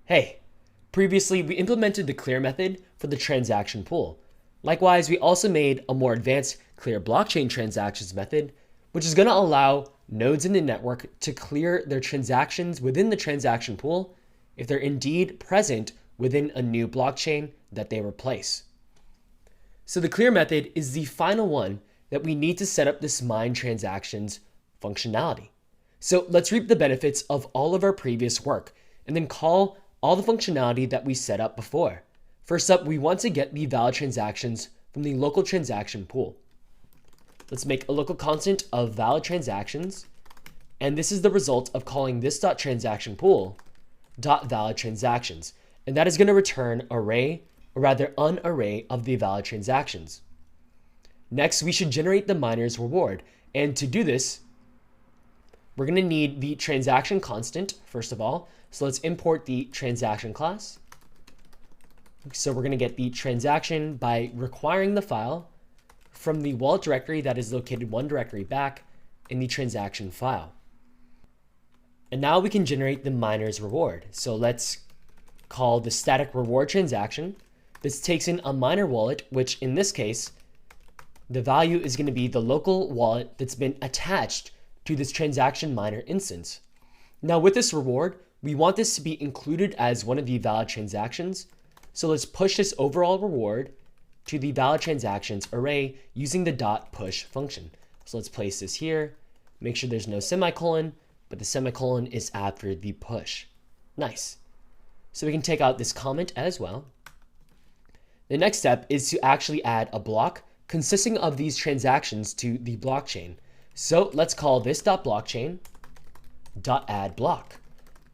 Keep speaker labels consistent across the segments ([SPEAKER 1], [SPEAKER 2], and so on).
[SPEAKER 1] Hey, previously we implemented the clear method for the transaction pool. Likewise, we also made a more advanced clear blockchain transactions method, which is going to allow nodes in the network to clear their transactions within the transaction pool if they're indeed present within a new blockchain that they replace. So the clear method is the final one that we need to set up this mine transactions functionality. So let's reap the benefits of all of our previous work and then call all the functionality that we set up before. First up, we want to get the valid transactions from the local transaction pool. Let's make a local constant of valid transactions. And this is the result of calling this.transaction pool .valid transactions. And that is going to return array, or rather an array of the valid transactions. Next, we should generate the miner's reward. And to do this, we're going to need the transaction constant, first of all. So let's import the transaction class. So we're going to get the transaction by requiring the file from the wallet directory that is located one directory back in the transaction file. And now we can generate the miner's reward. So let's call the static reward transaction. This takes in a miner wallet, which in this case, the value is going to be the local wallet that's been attached to this transaction miner instance. Now with this reward, we want this to be included as one of the valid transactions. So let's push this overall reward to the valid transactions array using the .push function. So let's place this here, make sure there's no semicolon, but the semicolon is after the push. Nice. So we can take out this comment as well. The next step is to actually add a block consisting of these transactions to the blockchain. So let's call this .blockchain.add block.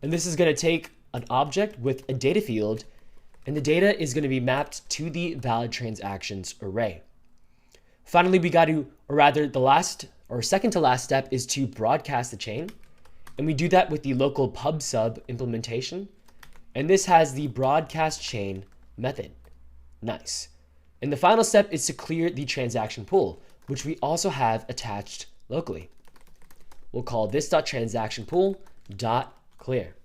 [SPEAKER 1] And this is going to take an object with a data field, and the data is going to be mapped to the valid transactions array. Finally, we got to, or rather the last or second to last step is to broadcast the chain. And we do that with the local pub sub implementation. And this has the broadcast chain method. Nice. And the final step is to clear the transaction pool, which we also have attached locally. We'll call this.transaction pool.clear.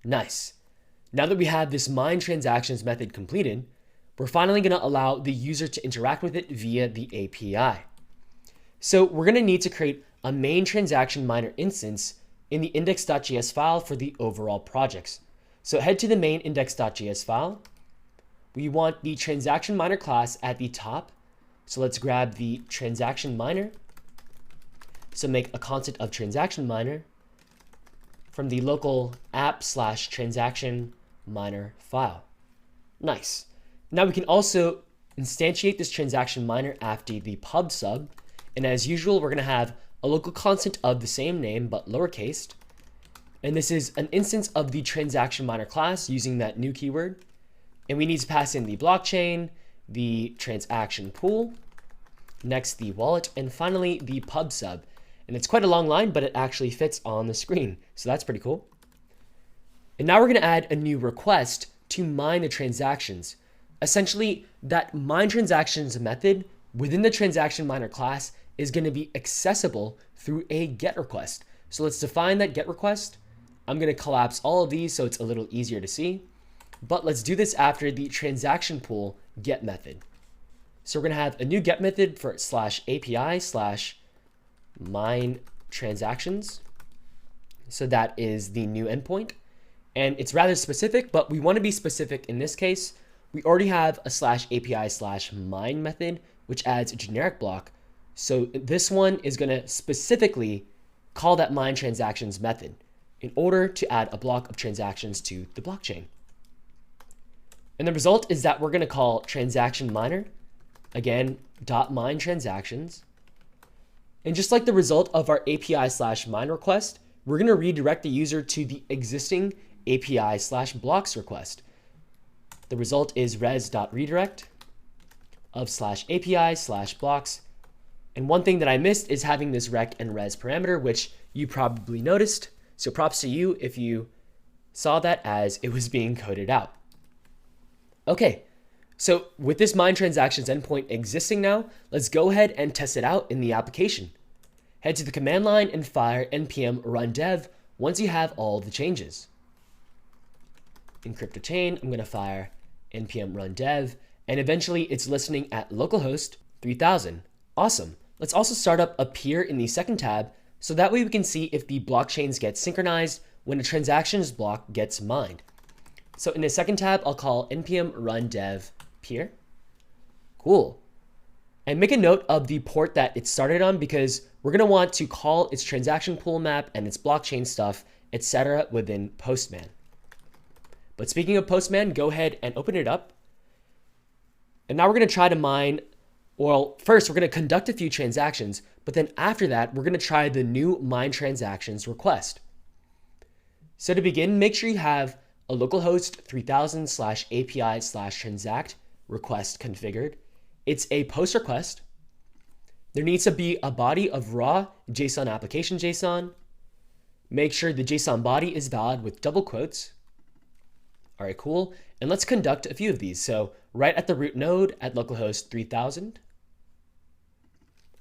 [SPEAKER 1] Nice. Now that we have this mine transactions method completed, we're finally going to allow the user to interact with it via the API. So we're going to need to create a main transaction miner instance in the index.js file for the overall projects. So head to the main index.js file. We want the transaction miner class at the top. So let's grab the transaction miner. So make a constant of transaction miner from the local app/transaction miner file. Nice. Now we can also instantiate this transaction miner after the pub sub. And as usual, we're going to have a local constant of the same name, but lowercase. And this is an instance of the transaction miner class using that new keyword. And we need to pass in the blockchain, the transaction pool, next the wallet, and finally the pub sub. And it's quite a long line, but it actually fits on the screen. So that's pretty cool. And now we're going to add a new request to mine the transactions. Essentially, that mine transactions method within the transaction miner class is going to be accessible through a GET request. So let's define that GET request. I'm going to collapse all of these so it's a little easier to see. But let's do this after the transaction pool GET method. So we're going to have a new GET method for /API/mine transactions. So that is the new endpoint. And it's rather specific, but we want to be specific in this case. We already have a /API/mine method, which adds a generic block. So this one is going to specifically call that mine transactions method in order to add a block of transactions to the blockchain. And the result is that we're going to call transaction miner, again, .mine transactions. And just like the result of our API/mine request, we're going to redirect the user to the existing API/blocks request. The result is res.redirect of /API/blocks. And one thing that I missed is having this rec and res parameter, which you probably noticed. So props to you if you saw that as it was being coded out. Okay, so with this mine transactions endpoint existing now, let's go ahead and test it out in the application. Head to the command line and fire npm run dev once you have all the changes. encrypt a chain. I'm going to fire npm run dev, and eventually it's listening at localhost 3000. Awesome. Let's also start up a peer in the second tab, so that way we can see if the blockchains get synchronized when a transactions block gets mined. So in the second tab, I'll call npm run dev peer. Cool. And make a note of the port that it started on, because we're going to want to call its transaction pool map and its blockchain stuff, etc. within Postman. But speaking of Postman, go ahead and open it up. And now we're going to try to mine, well, first we're going to conduct a few transactions, but then after that, we're going to try the new mine transactions request. So to begin, make sure you have a localhost 3000/API/transact request configured. It's a post request. There needs to be a body of raw JSON application JSON. Make sure the JSON body is valid with double quotes. All right, cool. And let's conduct a few of these. So right at the root node at localhost 3000.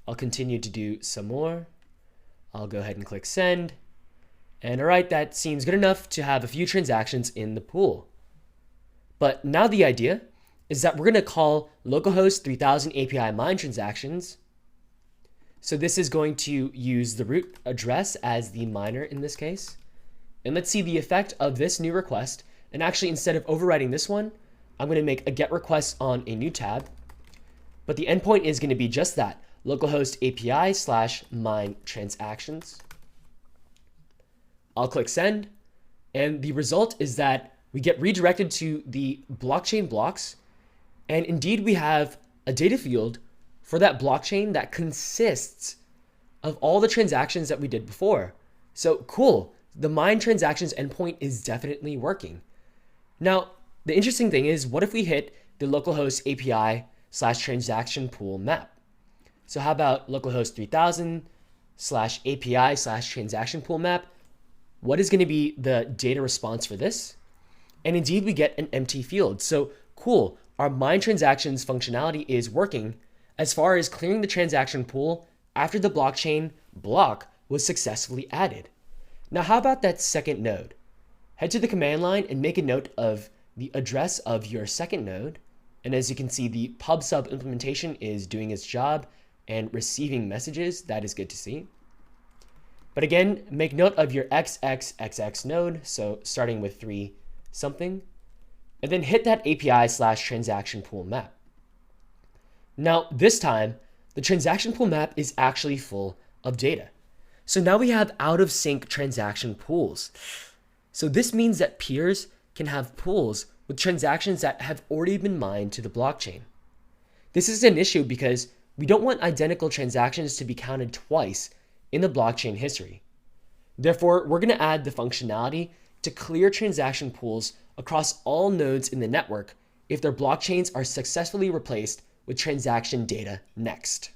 [SPEAKER 1] I'll continue to do some more. I'll go ahead and click send. And all right, that seems good enough to have a few transactions in the pool. But now the idea is that we're going to call localhost 3000 API mine transactions. So this is going to use the root address as the miner in this case. And let's see the effect of this new request. And actually, instead of overwriting this one, I'm going to make a get request on a new tab. But the endpoint is going to be just that, localhost API/mine transactions. I'll click send. And the result is that we get redirected to the blockchain blocks. And indeed, we have a data field for that blockchain that consists of all the transactions that we did before. So cool, the mine transactions endpoint is definitely working. Now, the interesting thing is, what if we hit the localhost API/transaction pool map? So how about localhost 3000/API/transaction pool map? What is going to be the data response for this? And indeed, we get an empty field. So cool, our mine transactions functionality is working as far as clearing the transaction pool after the blockchain block was successfully added. Now, how about that second node? Head to the command line and make a note of the address of your second node. And as you can see, the pub sub implementation is doing its job and receiving messages. That is good to see. But again, make note of your XXXX node. So starting with 3 something, and then hit that API/transaction pool map. Now, this time, the transaction pool map is actually full of data. So now we have out of sync transaction pools. So this means that peers can have pools with transactions that have already been mined to the blockchain. This is an issue because we don't want identical transactions to be counted twice in the blockchain history. Therefore, we're going to add the functionality to clear transaction pools across all nodes in the network if their blockchains are successfully replaced with transaction data next.